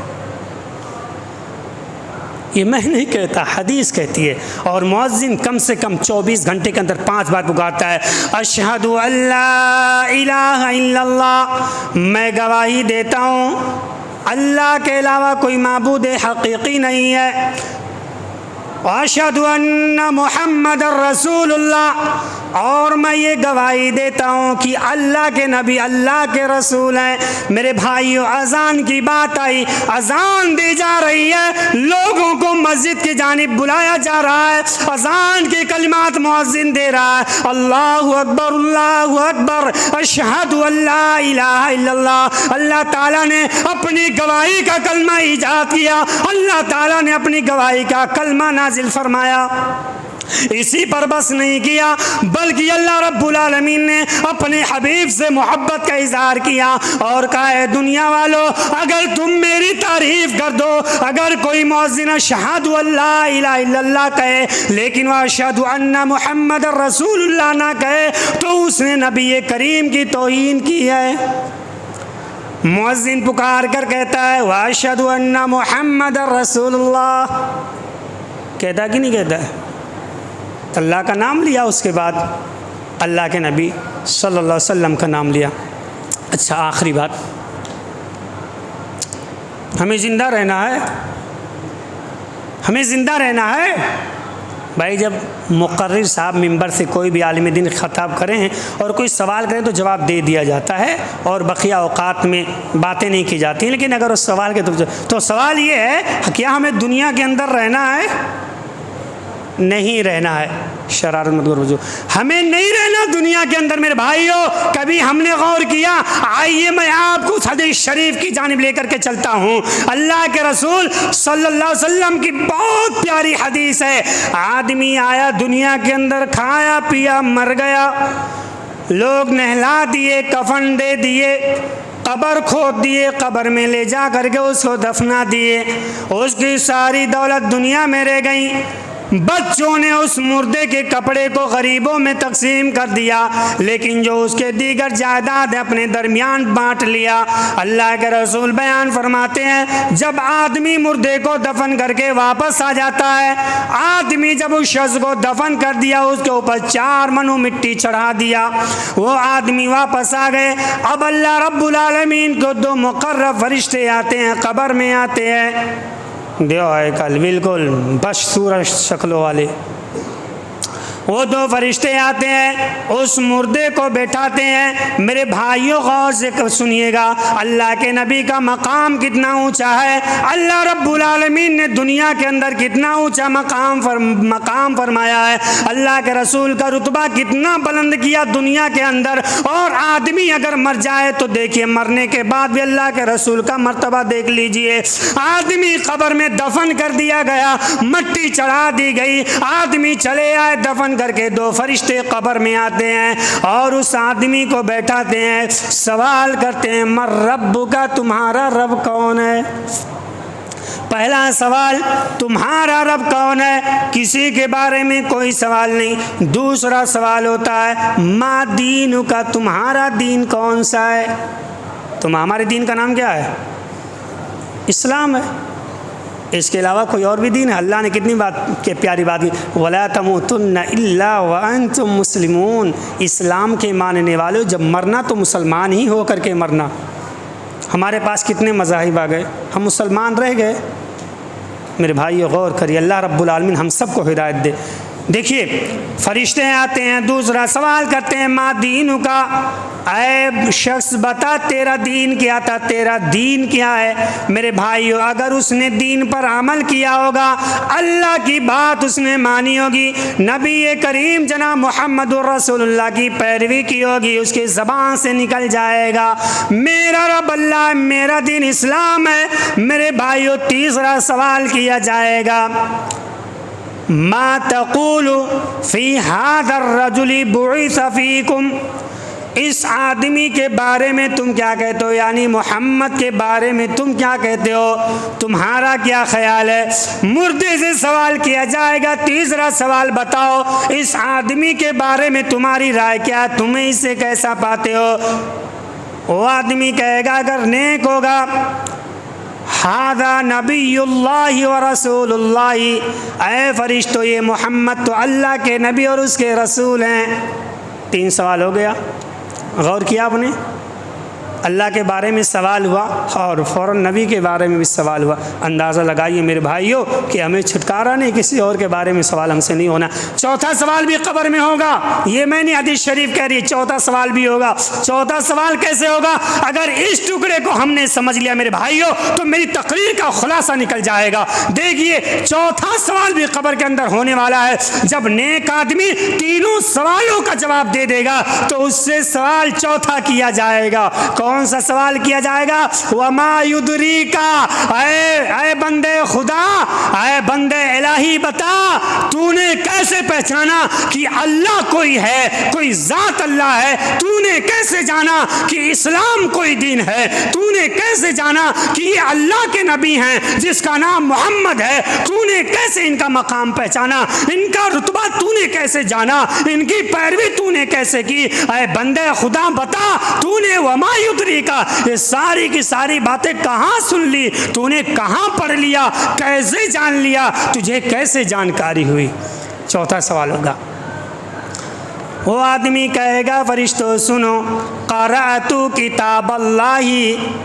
یہ میں نہیں کہتا، حدیث کہتی ہے۔ اور مؤذن کم سے کم 24 گھنٹے کے اندر 5 بار پکارتا ہے، اشہد ان لا الہ الا اللہ، میں گواہی دیتا ہوں اللہ کے علاوہ کوئی معبود حقیقی نہیں ہے، واشہد ان محمد رسول اللہ، اور میں یہ گواہی دیتا ہوں کہ اللہ کے نبی اللہ کے رسول ہیں۔ میرے بھائیو، اذان کی بات آئی، اذان دی جا رہی ہے، لوگوں کو مسجد کی جانب بلایا جا رہا ہے، اذان کے کلمات مؤذن دے رہا ہے، اللہ اکبر اللہ اکبر، اشہد ان لا الہ الا اللہ۔ اللہ تعالیٰ نے اپنی گواہی کا کلمہ ایجاد کیا، اللہ تعالیٰ نے اپنی گواہی کا کلمہ نازل فرمایا۔ اسی پر بس نہیں کیا، بلکہ اللہ رب العالمین نے اپنے حبیب سے محبت کا اظہار کیا اور کہا، اے دنیا والو، اگر تم میری تعریف کر دو، اگر کوئی مؤذن اشہد ان لا الہ الا اللہ کہے لیکن وہ اشہد ان محمد رسول اللہ نہ کہے، تو اس نے نبی کریم کی توہین کی ہے۔ مؤذن پکار کر کہتا ہے، واشہد ان محمد رسول اللہ، کہتا کہ نہیں کہتا ہے؟ اللہ کا نام لیا، اس کے بعد اللہ کے نبی صلی اللہ علیہ وسلم کا نام لیا۔ اچھا، آخری بات، ہمیں زندہ رہنا ہے، ہمیں زندہ رہنا ہے۔ بھائی، جب مقرر صاحب ممبر سے کوئی بھی عالم دین خطاب کریں اور کوئی سوال کریں تو جواب دے دیا جاتا ہے اور بقیہ اوقات میں باتیں نہیں کی جاتی ہیں، لیکن اگر اس سوال کے تو سوال یہ ہے، کیا ہمیں دنیا کے اندر رہنا ہے؟ نہیں رہنا ہے۔ شرارت مت کرو، ہمیں نہیں رہنا دنیا کے اندر۔ میرے بھائیو، کبھی ہم نے غور کیا؟ آئیے میں آپ کو حدیث شریف کی جانب لے کر کے چلتا ہوں۔ اللہ کے رسول صلی اللہ علیہ وسلم کی بہت پیاری حدیث ہے۔ آدمی آیا دنیا کے اندر، کھایا پیا، مر گیا، لوگ نہلا دیے، کفن دے دیے، قبر کھود دیے، قبر میں لے جا کر کے اس کو دفنا دیے، اس کی ساری دولت دنیا میں رہ گئی۔ بچوں نے اس مردے کے کپڑے کو غریبوں میں تقسیم کر دیا، لیکن جو اس کے دیگر جائیداد اپنے درمیان بانٹ لیا۔ اللہ کے رسول بیان فرماتے ہیں، جب آدمی مردے کو دفن کر کے واپس آ جاتا ہے، آدمی جب اس شخص کو دفن کر دیا، اس کے اوپر 4 منو مٹی چڑھا دیا، وہ آدمی واپس آ گئے۔ اب اللہ رب العالمین کو 2 مقرب فرشتے آتے ہیں، قبر میں آتے ہیں، دیو ہے کل بالکل بش سورج شکلوں والے، وہ 2 فرشتے آتے ہیں، اس مردے کو بیٹھاتے ہیں۔ میرے بھائیوں، غور سے سنیے گا، اللہ کے نبی کا مقام کتنا اونچا ہے، اللہ رب العالمین نے دنیا کے اندر کتنا اونچا مقام فرمایا ہے، اللہ کے رسول کا رتبہ کتنا بلند کیا دنیا کے اندر۔ اور آدمی اگر مر جائے تو دیکھیے، مرنے کے بعد بھی اللہ کے رسول کا مرتبہ دیکھ لیجئے۔ آدمی قبر میں دفن کر دیا گیا، مٹی چڑھا دی گئی، آدمی چلے آئے، دفن کر کے 2 فرشتے قبر میں آتے ہیں اور اس آدمی کو بیٹھاتے ہیں، سوال کرتے ہیں من ربک، تمہارا رب کون ہے؟ پہلا سوال تمہارا رب کون ہے، کسی کے بارے میں کوئی سوال نہیں۔ دوسرا سوال ہوتا ہے ما دینک، تمہارا دین کون سا ہے؟ ہمارے دین کا نام کیا ہے؟ اسلام ہے، اس کے علاوہ کوئی اور بھی دین ہے؟ اللہ نے کتنی بات کہ پیاری بات کی، وَلَا تَمُوتُنَّ إِلَّا وَأَنْتُمْ مُسْلِمُونَ، اسلام کے ماننے والوں جب مرنا تو مسلمان ہی ہو کر کے مرنا۔ ہمارے پاس کتنے مذاہب آ گئے، ہم مسلمان رہ گئے۔ میرے بھائی غور کریے، اللہ رب العالمین ہم سب کو ہدایت دے۔ دیکھیے فرشتے آتے ہیں، دوسرا سوال کرتے ہیں ما دین کا، اے شخص بتا تیرا دین کیا تھا، تیرا دین کیا ہے؟ میرے بھائیو اگر اس نے دین پر عمل کیا ہوگا، اللہ کی بات اس نے مانی ہوگی، نبی کریم جناب محمد رسول اللہ کی پیروی کی ہوگی، اس کی زبان سے نکل جائے گا میرا رب اللہ ہے، میرا دین اسلام ہے۔ میرے بھائیو تیسرا سوال کیا جائے گا ما تقول فی هذا الرجل بعث فیکم، اس آدمی کے بارے میں تم کیا کہتے ہو، یعنی محمد کے بارے میں تم کیا کہتے ہو، تمہارا کیا خیال ہے؟ مردے سے سوال کیا جائے گا۔ تیسرا سوال بتاؤ اس آدمی کے بارے میں تمہاری رائے کیا ہے، تمہیں اسے کیسا پاتے ہو؟ وہ آدمی کہے گا اگر نیک ہوگا ہذا نبی اللہ و رسول اللہ، اے فرشتو یہ محمد تو اللہ کے نبی اور اس کے رسول ہیں۔ 3 سوال ہو گیا، غور کیا آپ نے؟ اللہ کے بارے میں سوال ہوا اور فوراً نبی کے بارے میں بھی سوال ہوا۔ اندازہ لگائیے میرے بھائیوں کہ ہمیں چھٹکارا نہیں، کسی اور کے بارے میں سوال ہم سے نہیں ہونا۔ چوتھا سوال بھی قبر میں ہوگا، یہ میں نے حدیث شریف کہہ رہی ہے، چوتھا سوال بھی ہوگا۔ چوتھا سوال کیسے ہوگا؟ اگر اس ٹکڑے کو ہم نے سمجھ لیا میرے بھائیوں تو میری تقریر کا خلاصہ نکل جائے گا۔ دیکھیے چوتھا سوال بھی قبر کے اندر ہونے والا ہے۔ جب نیک آدمی تینوں سوالوں کا جواب دے دے گا تو اس سے سوال چوتھا کیا جائے گا۔ کون سا سوال کیا جائے گا؟ وما یدریکا، اے بندے خدا، اے بندے الہی بتا تو نے کیسے پہچانا کہ اللہ کوئی ہے، کوئی ذات اللہ ہے؟ تو نے کیسے جانا کہ اسلام کوئی دین ہے؟ تو نے کیسے جانا کہ یہ اللہ کے نبی ہیں جس کا نام محمد ہے؟ تو نے کیسے ان کا مقام پہچانا، ان کا رتبہ تو نے کیسے جانا، ان کی پیروی تو نے کیسے کی؟ اے بندے خدا بتا تو نے وما یدریکا یہ ساری کی ساری باتیں کہاں سن لی، تو نے کہاں پڑھ لیا، کیسے جان لیا، تجھے کیسے جانکاری ہوئی؟ چوتھا سوال ہوگا۔ وہ آدمی کہے گا فرشتوں سنو، قرأت کتاب اللہ،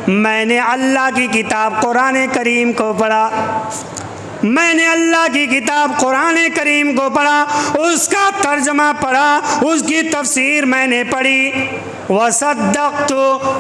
میں نے اللہ کی کتاب قرآن کریم کو پڑھا، میں نے اللہ کی کتاب قرآن کریم کو پڑھا، اس کا ترجمہ پڑھا، اس کی تفسیر میں نے پڑھی، وصدقت،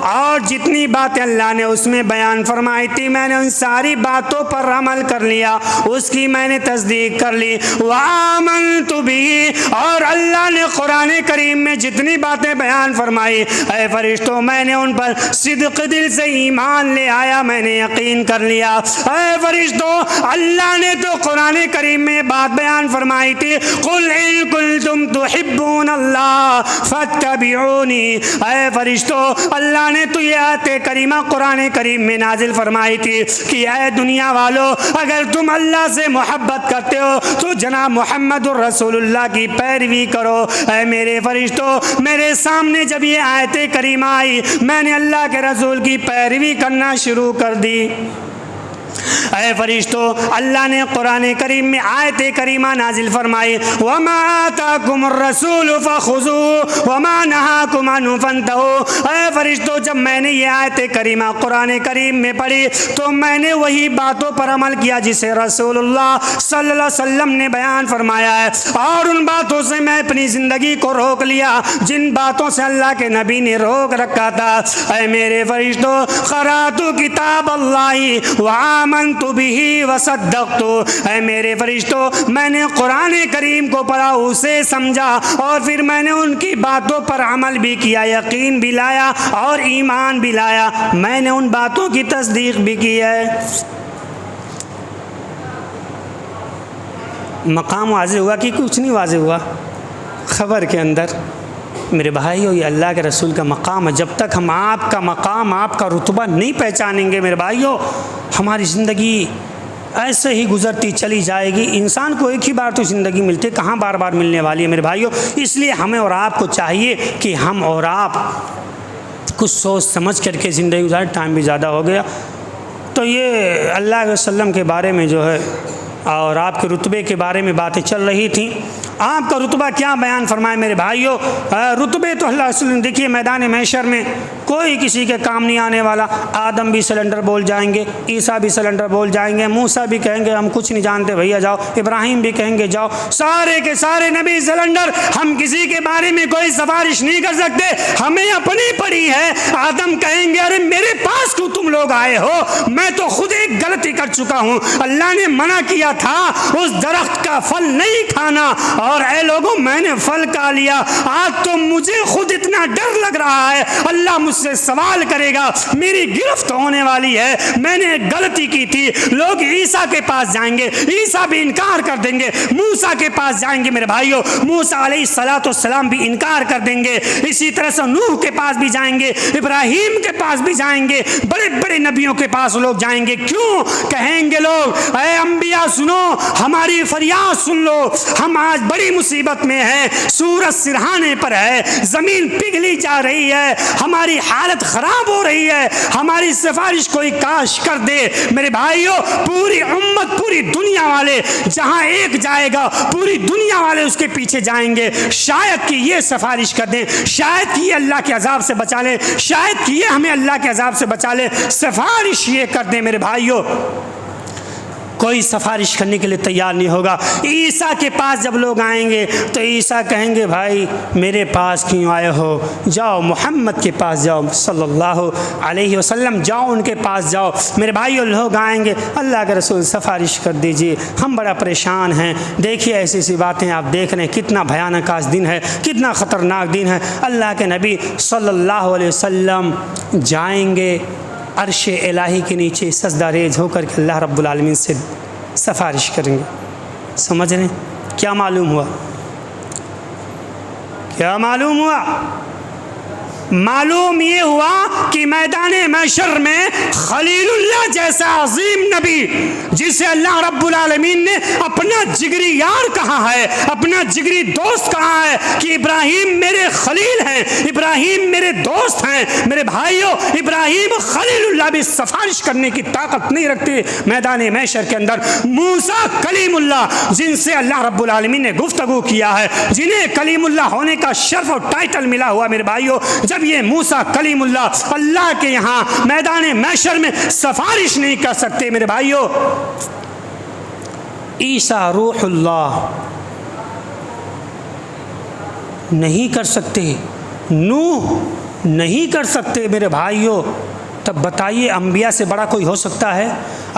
اور جتنی باتیں اللہ نے اس میں بیان فرمائی تھی میں نے ان ساری باتوں پر عمل کر لیا، اس کی میں نے تصدیق کر لی، وآمنت بہ، اور اللہ نے قرآن کریم میں جتنی باتیں بیان فرمائی اے فرشتوں میں نے ان پر صدق دل سے ایمان لے آیا، میں نے یقین کر لیا۔ اے فرشتوں اللہ نے تو قرآن کریم میں بات بیان فرمائی تھی، قل ان کنتم تحبون اللہ فاتبعونی، اے فرشتوں اللہ نے تو یہ آیت کریمہ قرآن کریم میں نازل فرمائی تھی کہ اے دنیا والو اگر تم اللہ سے محبت کرتے ہو تو جناب محمد الرسول اللہ کی پیروی کرو۔ اے میرے فرشتوں میرے سامنے جب یہ آیت کریمہ آئی میں نے اللہ کے رسول کی پیروی کرنا شروع کر دی۔ اے فرشتوں اللہ نے قرآن کریم میں آیت کریمہ نازل فرمائی، وما آتاکم الرسول فخذوہ وما نہاکم عنہ فانتہوا۔ اے فرشتوں جب میں نے یہ آیت کریمہ قرآن کریم میں پڑھی تو میں نے وہی باتوں پر عمل کیا جسے رسول اللہ صلی اللہ علیہ وسلم نے بیان فرمایا ہے، اور ان باتوں سے میں اپنی زندگی کو روک لیا جن باتوں سے اللہ کے نبی نے روک رکھا تھا۔ اے میرے فرشتوں قرأت کتاب اللہ وآمنت بہ وصدقت، اے میرے فرشتوں میں نے قرآن کریم کو پڑھا، اسے سمجھا، اور پھر میں نے ان کی باتوں پر عمل بھی کیا، یقین بھی لایا اور ایمان بھی لایا، میں نے ان باتوں کی تصدیق بھی کی ہے۔ مقام واضح ہوا کہ کچھ نہیں واضح ہوا؟ خبر کے اندر میرے بھائیو یہ اللہ کے رسول کا مقام ہے. جب تک ہم آپ کا مقام آپ کا رتبہ نہیں پہچانیں گے میرے بھائیو ہماری زندگی ایسے ہی گزرتی چلی جائے گی. انسان کو ایک ہی بار تو زندگی ملتی ہے, کہاں بار بار ملنے والی ہے میرے بھائیو. اس لیے ہمیں اور آپ کو چاہیے کہ ہم اور آپ کچھ سوچ سمجھ کر کے زندگی گزاریں. ٹائم بھی زیادہ ہو گیا. تو یہ اللہ علیہ وسلم کے بارے میں جو ہے اور آپ کے رتبے کے بارے میں باتیں چل رہی تھیں. آپ کا رتبہ کیا بیان فرمائے میرے بھائیو. رتبے تو اللہ علیہ وسلم دیکھیے میدان محشر میں کوئی کسی کے کام نہیں آنے والا. آدم بھی سلنڈر بول جائیں گے, عیسیٰ بھی سلنڈر بول جائیں گے, موسیٰ بھی کہیں گے ہم کچھ نہیں جانتے بھیا جاؤ, ابراہیم بھی کہیں گے جاؤ, سارے کے سارے نبی سلنڈر. ہم کسی کے بارے میں کوئی سفارش نہیں کر سکتے, ہمیں اپنی پڑی ہے. آدم کہیں گے ارے میرے پاس کیوں تم لوگ آئے ہو, میں تو خود ایک غلطی کر چکا ہوں, اللہ نے منع کیا تھا اس درخت کا پھل نہیں کھانا اور اے لوگوں میں نے پھل کھا لیا. آج تو مجھے خود اتنا ڈر لگ رہا ہے اللہ مجھ سے سوال کرے گا, میری گرفت ہونے والی ہے, میں نے غلطی کی تھی. لوگ عیسیٰ کے پاس جائیں گے, عیسیٰ بھی انکار کر دیں گے. موسیٰ کے پاس جائیں گے میرے بھائیو, موسیٰ علیہ السلام بھی انکار کر دیں گے. اسی طرح سے نوح کے پاس بھی جائیں گے, ابراہیم کے پاس بھی جائیں گے, بڑے بڑے نبیوں کے پاس لوگ جائیں گے. کیوں کہیں گے لوگ اے انبیاء سنو ہماری فریاد سن لو, ہم آج بڑی مصیبت میں ہیں, سورج سرہانے پر ہے, زمین پگھلی جا رہی ہے, ہماری حالت خراب ہو رہی ہے, ہماری سفارش کوئی کاش کر دے. میرے بھائیو پوری امت پوری دنیا والے جہاں ایک جائے گا پوری دنیا والے اس کے پیچھے جائیں گے, شاید کہ یہ سفارش کر دیں, شاید کہ یہ اللہ کے عذاب سے بچا لیں, شاید کہ یہ ہمیں اللہ کے عذاب سے بچا لیں. سفارش یہ کر دیں میرے بھائیو, کوئی سفارش کرنے کے لیے تیار نہیں ہوگا. عیسیٰ کے پاس جب لوگ آئیں گے تو عیسیٰ کہیں گے بھائی میرے پاس کیوں آئے ہو, جاؤ محمد کے پاس جاؤ صلی اللہ علیہ وسلم, جاؤ ان کے پاس جاؤ. میرے بھائیو لوگ آئیں گے اللہ کے رسول سفارش کر دیجئے, ہم بڑا پریشان ہیں. دیکھیے ایسی ایسی باتیں آپ دیکھ رہے ہیں, کتنا بھیانک آج دن ہے, کتنا خطرناک دن ہے. اللہ کے نبی صلی اللہ علیہ وسلم جائیں گے عرش الہی کے نیچے سجدہ ریز ہو کر کے اللہ رب العالمین سے سفارش کریں گے. سمجھ رہے ہیں کیا معلوم ہوا, کیا معلوم ہوا؟ معلوم یہ ہوا کہ میدان محشر میں خلیل اللہ جیسا عظیم نبی جسے اللہ رب العالمین نے اپنا جگری یار کہا ہے, اپنا جگری دوست کہا ہے کہ ابراہیم میرے خلیل ہیں, ابراہیم میرے دوست ہیں. میرے بھائیوں ابراہیم خلیل اللہ بھی سفارش کرنے کی طاقت نہیں رکھتے میدان محشر کے اندر. موسیٰ کلیم اللہ جن سے اللہ رب العالمین نے گفتگو کیا ہے, جنہیں کلیم اللہ ہونے کا شرف اور ٹائٹل ملا ہوا میرے بھائیوں, جب یہ موسیٰ کلیم اللہ اللہ کے یہاں میدان محشر میں سفارش نہیں کر سکتے میرے بھائیوں, عیسیٰ روح اللہ نہیں کر سکتے, نوح نہیں کر سکتے میرے بھائیوں, تب بتائیے انبیاء سے بڑا کوئی ہو سکتا ہے؟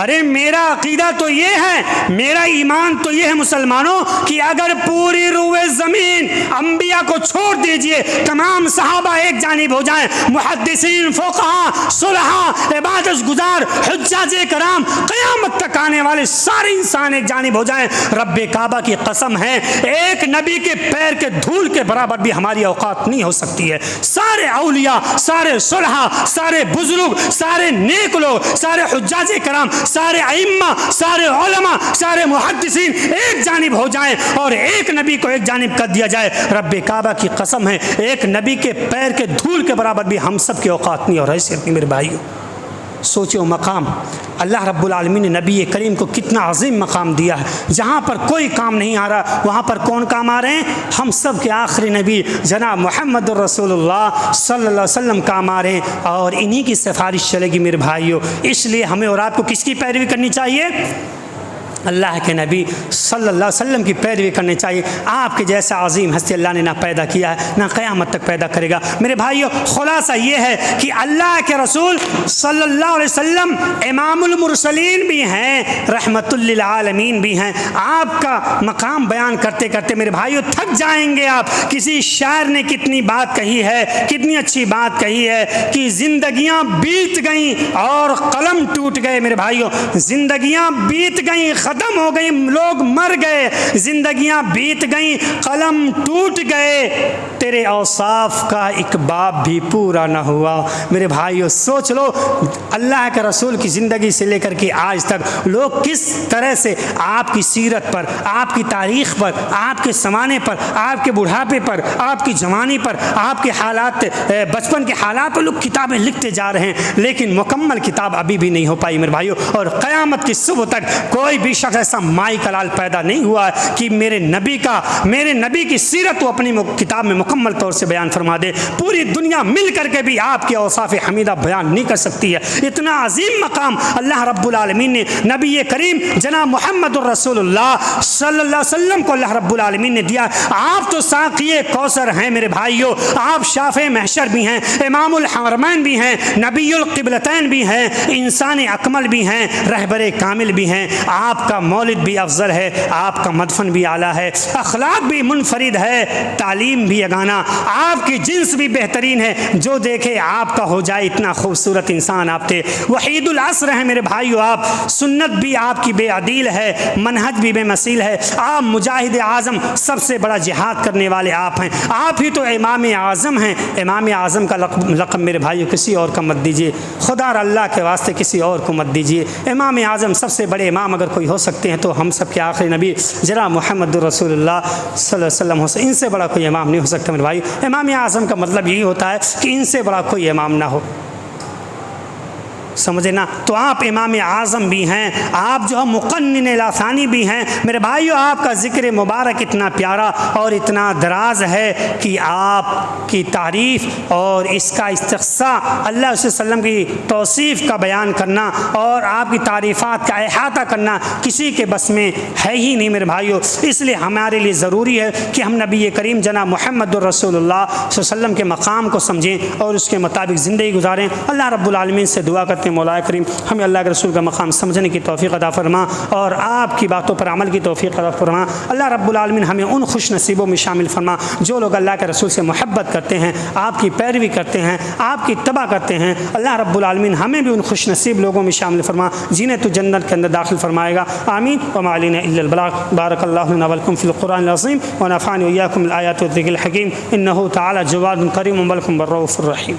ارے میرا عقیدہ تو یہ ہے, میرا ایمان تو یہ ہے مسلمانوں کہ اگر پوری روئے زمین انبیاء کو چھوڑ دیجئے, تمام صحابہ ایک جانب ہو جائیں, محدثین, فقہاء, صلحاء, عبادت گزار, حجاج کرام, قیامت تک آنے والے سارے انسان ایک جانب ہو جائیں, رب کعبہ کی قسم ہے ایک نبی کے پیر کے دھول کے برابر بھی ہماری اوقات نہیں ہو سکتی ہے. سارے اولیاء, سارے صلحاء, سارے بزرگ, سارے نیک لوگ, سارے حجاج کرام, سارے ائمہ, سارے علماء, سارے محدثین ایک جانب ہو جائیں اور ایک نبی کو ایک جانب کر دیا جائے, رب کعبہ کی قسم ہے ایک نبی کے پیر کے دھول کے برابر بھی ہم سب کی اوقات نہیں اور حیثیت نہیں میرے بھائیوں. سوچو مقام اللہ رب العالمین نے نبی کریم کو کتنا عظیم مقام دیا ہے. جہاں پر کوئی کام نہیں آ رہا وہاں پر کون کام آ رہے ہیں؟ ہم سب کے آخری نبی جناب محمد الرسول اللہ صلی اللہ علیہ وسلم کام آ رہے ہیں اور انہی کی سفارش چلے گی میرے بھائیوں. اس لیے ہمیں اور آپ کو کس کی پیروی کرنی چاہیے؟ اللہ کے نبی صلی اللہ علیہ وسلم کی پیروی کرنی چاہیے. آپ کے جیسا عظیم ہستی اللہ نے نہ پیدا کیا ہے نہ قیامت تک پیدا کرے گا. میرے بھائیوں خلاصہ یہ ہے کہ اللہ کے رسول صلی اللہ علیہ وسلم امام المرسلین بھی ہیں, رحمت للعالمین بھی ہیں. آپ کا مقام بیان کرتے کرتے میرے بھائیوں تھک جائیں گے آپ. کسی شاعر نے کتنی بات کہی ہے, کتنی اچھی بات کہی ہے کہ زندگیاں بیت گئیں اور قلم ٹوٹ گئے. میرے بھائیوں زندگیاں بیت گئیں ختم ہو گئیں، لوگ مر گئے، زندگیاں بیت گئیں، قلم ٹوٹ گئے، تیرے اوصاف کا ایک باب بھی پورا نہ ہوا۔ میرے بھائیو سوچ لو، اللہ کے رسول کی زندگی سے لے کر کے آج تک لوگ کس طرح سے آپ کی سیرت پر، آپ کی تاریخ پر، آپ کے زمانے پر، آپ کے بڑھاپے پر، آپ کی جوانی پر، آپ کے حالات، بچپن کے حالات پر لوگ کتابیں لکھتے جا رہے ہیں، لیکن مکمل کتاب ابھی بھی نہیں ہو پائی میرے بھائیو۔ اور قیامت کی صبح تک کوئی بھی شخص ایسا مائی کلال پیدا نہیں ہوا کہ میرے نبی کی سیرت وہ اپنی کتاب میں مکمل طور سے بیان فرما دے۔ پوری دنیا مل کر کے بھی آپ کے اوصاف حمیدہ بیان نہیں کر سکتی ہے۔ اتنا عظیم مقام اللہ رب العالمین نے نبی کریم جناب محمد الرسول اللہ صلی اللہ علیہ وسلم کو اللہ رب العالمین نے دیا۔ آپ تو ساقی کوثر ہیں میرے بھائیو، آپ شافع محشر بھی ہیں، امام الحرمین بھی ہیں، نبی القبلتین بھی ہیں، انسان اکمل بھی ہیں، رہبر کامل بھی ہیں۔ آپ کا مولد بھی افضل ہے، آپ کا مدفن بھی اعلیٰ ہے، اخلاق بھی منفرد ہے، تعلیم بھی یگانہ، آپ کی جنس بھی بہترین ہے، جو دیکھے آپ کا ہو جائے اتنا خوبصورت انسان آپ تھے۔ وحید العصر ہیں میرے بھائیو آپ، سنت بھی آپ کی بے عدیل ہے، منہج بھی بے مثیل ہے، آپ مجاہد اعظم، سب سے بڑا جہاد کرنے والے آپ ہیں، آپ ہی تو امام اعظم ہیں۔ امام اعظم کا لقب میرے بھائیو کسی اور کا مت دیجیے، خدا اور اللہ کے واسطے کسی اور کو مت دیجیے۔ امام اعظم سب سے بڑے امام اگر کوئی ہو سکتے ہیں تو ہم سب کے آخری نبی جناب محمد رسول اللہ صلی اللہ علیہ وسلم ہو سکتے، ان سے بڑا کوئی امام نہیں ہو سکتا میرے بھائی۔ امام اعظم کا مطلب یہی ہوتا ہے کہ ان سے بڑا کوئی امام نہ ہو، سمجھے نا؟ تو آپ امام اعظم بھی ہیں، آپ جو مقنن لاثانی بھی ہیں میرے بھائیو۔ آپ کا ذکر مبارک اتنا پیارا اور اتنا دراز ہے کہ آپ کی تعریف اور اس کا استقصاء، اللہ علیہ وسلم کی توصیف کا بیان کرنا اور آپ کی تعریفات کا احاطہ کرنا کسی کے بس میں ہے ہی نہیں میرے بھائیو۔ اس لیے ہمارے لیے ضروری ہے کہ ہم نبی کریم جناب محمد الرسول اللہ صلی اللہ علیہ وسلم کے مقام کو سمجھیں اور اس کے مطابق زندگی گزاریں۔ اللہ رب العالمین سے دعا کرتے ہیں مولا کریم ہمیں اللہ کے رسول کا مقام سمجھنے کی توفیق عطا فرما اور آپ کی باتوں پر عمل کی توفیق عطا فرما۔ اللہ رب العالمین ہمیں ان خوش نصیبوں میں شامل فرما جو لوگ اللہ کے رسول سے محبت کرتے ہیں، آپ کی پیروی کرتے ہیں، آپ کی اتباع کرتے ہیں۔ اللہ رب العالمین ہمیں بھی ان خوش نصیب لوگوں میں شامل فرما جنہیں تو جنت کے اندر داخل فرمائے گا۔ آمین۔ وما علینا الا البلاغ۔ بارک اللہ لنا ولکم فی القرآن العظیم ونفعني وإياكم بالآیات والذکر الحکیم، انہ تعالی جواد کریم ولکم بالرؤوف الرحیم۔